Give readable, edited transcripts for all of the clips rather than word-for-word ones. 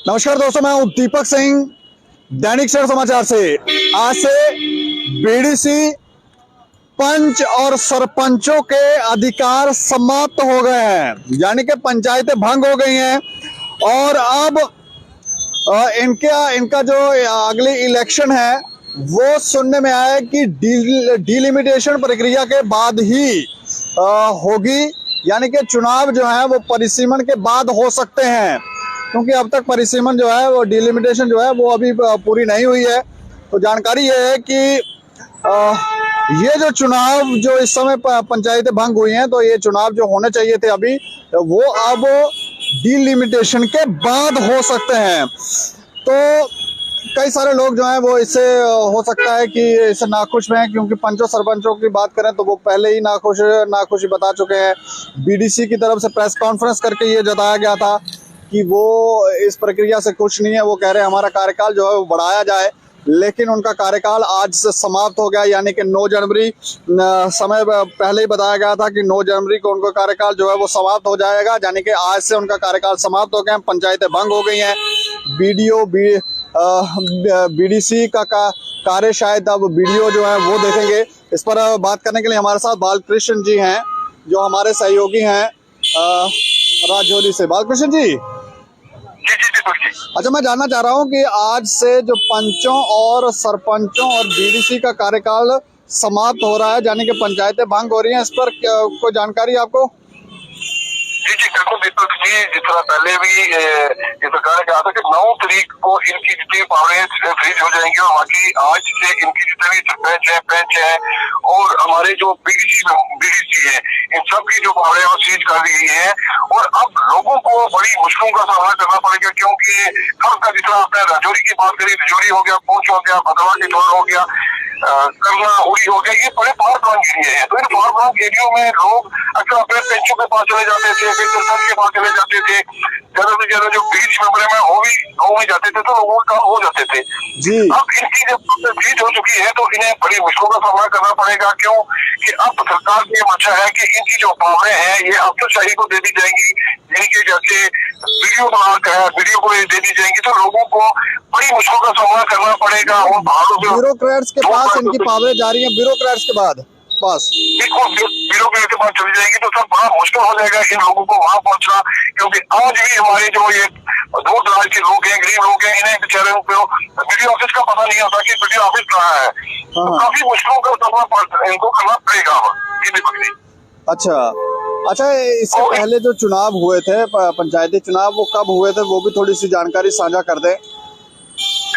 नमस्कार दोस्तों, मैं हूं दीपक सिंह, दैनिक सवेरा समाचार से। आज से बीडीसी पंच और सरपंचों के अधिकार समाप्त हो गए हैं, यानी कि पंचायतें भंग हो गई हैं और अब इनका जो अगली इलेक्शन है वो सुनने में आया कि डिलिमिटेशन प्रक्रिया के बाद ही होगी, यानी कि चुनाव जो है वो परिसीमन के बाद हो सकते हैं, क्योंकि अब तक परिसीमन जो है वो डिलिमिटेशन जो है वो अभी पूरी नहीं हुई है। तो जानकारी ये है कि ये जो चुनाव जो इस समय पंचायतें भंग हुई हैं, तो ये चुनाव जो होने चाहिए थे अभी, वो अब डिलिमिटेशन के बाद हो सकते हैं। तो कई सारे लोग जो हैं वो इससे हो सकता है कि इससे नाखुश हैं, क्योंकि पंचों सरपंचों की बात करें तो वो पहले ही नाखुशी बता चुके हैं। बीडीसी की तरफ से प्रेस कॉन्फ्रेंस करके ये जताया गया था कि वो इस प्रक्रिया से खुश नहीं है। वो कह रहे हैं हमारा कार्यकाल जो है वो बढ़ाया जाए, लेकिन उनका कार्यकाल आज से समाप्त हो गया, यानी कि 9 जनवरी समय पहले ही बताया गया था कि 9 जनवरी को उनका कार्यकाल जो है वो समाप्त हो जाएगा, यानी कि आज से उनका कार्यकाल समाप्त हो गया। पंचायतें भंग हो गई हैं। बीडीसी का कार्य शायद अब वीडियो जो है वो देखेंगे। इस पर बात करने के लिए हमारे साथ बालकृष्ण जी हैं, जो हमारे सहयोगी हैं राजौरी से। बालकृष्ण जी, अच्छा, मैं जानना चाह रहा हूँ कि आज से जो पंचों और सरपंचों और बीडीसी का कार्यकाल समाप्त हो रहा है, यानी कि पंचायतें भंग हो रही हैं, इस पर कोई जानकारी आपको? जी बिल्कुल दीपक जी, जिस तरह पहले भी ये सरकार ने कहा था कि 9 तारीख को इनकी जितनी पावरें फ्रीज हो जाएंगी और बाकी आज से इनकी जितने भी सरपंच है, पंच है और हमारे जो बीडीसी है, इन सब की जो पावरें वो सीज कर दी गई है। और अब लोगों को बड़ी मुश्किलों का सामना करना पड़ेगा, क्योंकि हर का जितना आपने राजौरी की बात करी, राजौरी हो गया, पहुंच हो गया, भदवा के टोल हो गया, करना उड़ी हो गया, ये बड़े पावर ब्लॉक एरिया है। तो इन पावर ब्लॉक एरियो में लोग अक्सर अपने पेंचों के पास चले जाते थे, फिर सरपंच के पास चले जाते थे, ज्यादा से ज्यादा जो बीच मेंबर है वो भी गाँव में जाते थे, तो लोगों का हो जाते थे जी। अब इनकी जब बीच हो चुकी है तो इन्हें बड़ी मुश्किलों का सामना करना पड़ेगा, क्यों कि अब सरकार की मंशा है कि इनकी जो पावरें हैं ये अफसरशाही को दे दी जाएंगी, जिनके जैसे वीडियो बनाकर वीडियो को दे दी जाएंगी, तो लोगों को बड़ी मुश्किलों का सामना करना पड़ेगा। और ब्यूरोक्रेट्स के पास इनकी पावरें जा रही हैं, ब्यूरोक्रेट्स के बाद बस ब्यूरोक्रेट के पास चली जाएगी, तो सब बड़ा मुश्किल हो जाएगा इन लोगों को वहां पहुंचना, क्योंकि आज भी हमारे जो ये दूर दराज के लोग हैं, गरीब लोग हैं, इन्हें बेचारे को वीडियो ऑफिस का पता नहीं होता कि वीडियो ऑफिस कहाँ है। तो काफी मुश्किलों का सामना इनको करना पड़ेगा। अच्छा, इससे पहले जो चुनाव हुए थे, पंचायती चुनाव, वो कब हुए थे, वो भी थोड़ी सी जानकारी साझा कर दें।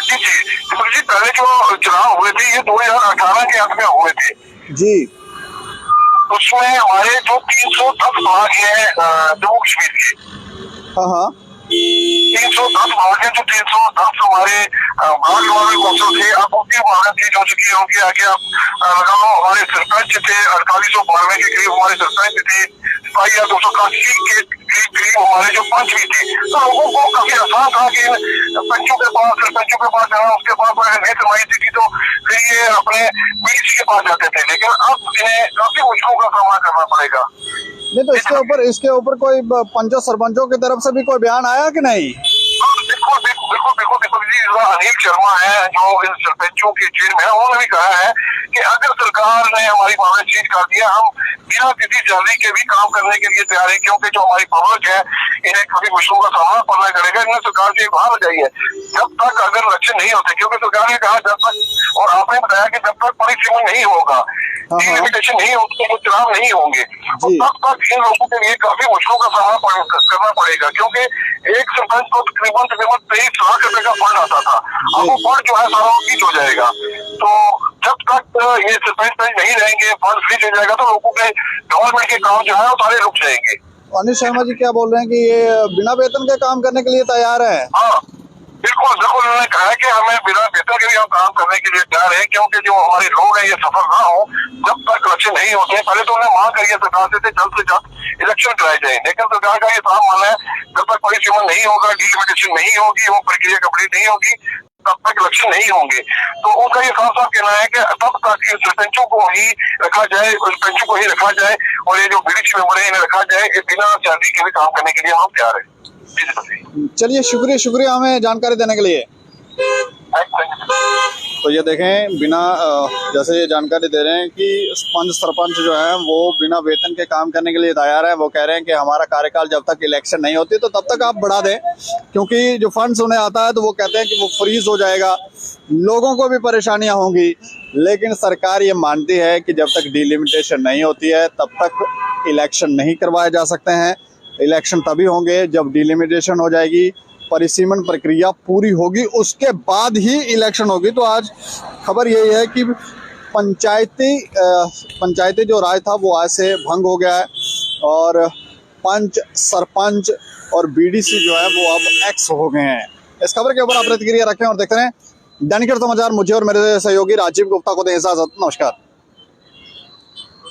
जी, पहले जो चुनाव हुए थे ये 2018 के अंत में हुए थे जी। उसमें हमारे जो 310 भाग है जम्मू कश्मीर के, 310 भाग है, जो 310 हमारे भाग वाले कौशल थे, अब उनकी भाग चीज हो चुकी है। उनके आगे आप लगा लो, हमारे सरपंच थे 4892 के करीब हमारे सरपंच थे, 281 के करीब हमारे जो पंच भी थे। तो लोगों को काफी आसान था कि पंचों के पास, सरपंचों के पास जाना, उसके पास नेत्रमाई थी, तो फिर ये अपने बीडीसी के पास जाते थे, लेकिन अब इन्हें काफी मुश्किलों का सामना करना पड़ेगा। नहीं, तो इसके ऊपर कोई पंचों सरपंचों की तरफ से भी कोई बयान आया कि नहीं? बिल्कुल जी, अनिल शर्मा है जो इन सरपंचों के चेयरमैन है, उन्होंने भी कहा है कि अगर सरकार ने हमारी पावर चीज कर दिया, हम बिना किसी जल्दी के भी काम करने के लिए तैयार है, क्योंकि जो हमारी पब्लिक है इन्हें काफी मुश्किलों का सामना करना पड़ेगा। इन्हें सरकार से बाहर लगाई है जब तक अगर लक्ष्य नहीं होते, क्योंकि सरकार ने कहा जब तक, और आपने बताया कि जब तक परिसीमन नहीं होगा, लिमिटेशन नहीं होगी, तो चुनाव नहीं होंगे, तो तब तक इन लोगों के लिए काफी मुश्किलों का सामना करना पड़ेगा, क्योंकि एक सरपंच को तकरीबन 23 लाख रुपए का फंड आता था, अब वो फंड जो है सारा फ्रीज हो जाएगा। तो जब तक ये सरपंच नहीं रहेंगे, फंड फ्रीज हो जाएगा, तो लोगों के गवर्नमेंट के काम जो है वो सारे रुक जाएंगे। अनिल शर्मा जी क्या बोल रहे हैं कि ये बिना वेतन के काम करने के लिए तैयार है? हाँ बिल्कुल, उन्होंने कहा है कि हमें बिना वेतन के भी हम काम करने के लिए तैयार है, क्योंकि जो हमारे लोग हैं ये सफल ना हो जब तक लक्ष्य नहीं होते। पहले तो उन्हें मांग करी है सरकार से जल्द इलेक्शन कराए जाए, लेकिन सरकार का ये साफ मानना है जब तक परिसीमन नहीं होगा, डिलिमिटेशन नहीं होगी, वो प्रक्रिया कंप्लीट नहीं होगी, तब तक इलेक्शन नहीं होंगे। तो उनका ये साफ कहना है कि तब तक इन सरपंचों को ही रखा जाए, सरपंचों को ही रखा जाए, और ये जो बीडीसी मेंबर है इन्हें रखा जाए, बिना सैलरी के भी काम करने के लिए हम तैयार है। चलिए, शुक्रिया शुक्रिया हमें जानकारी देने के लिए। तो ये देखें, बिना जैसे ये जानकारी दे रहे हैं कि पंच सरपंच जो है वो बिना वेतन के काम करने के लिए तैयार है। वो कह रहे हैं कि हमारा कार्यकाल जब तक इलेक्शन नहीं होती तो तब तक आप बढ़ा दें, क्योंकि जो फंड्स उन्हें आता है तो वो कहते हैं कि वो फ्रीज हो जाएगा, लोगों को भी परेशानियां होंगी। लेकिन सरकार ये मानती है कि जब तक डिलिमिटेशन नहीं होती है तब तक इलेक्शन नहीं करवाए जा सकते हैं। इलेक्शन तभी होंगे जब डिलिमिटेशन हो जाएगी, परिसीमन प्रक्रिया पूरी होगी, उसके बाद ही इलेक्शन होगी। तो आज खबर यही है कि पंचायती जो राज था वो आज से भंग हो गया है और पंच, सरपंच और बीडीसी जो है वो अब एक्स हो गए हैं। इस खबर के ऊपर आप प्रतिक्रिया रखें और देखते रहें दैनिक समाचार। मुझे और मेरे सहयोगी राजीव गुप्ता को दें इजाजत। नमस्कार।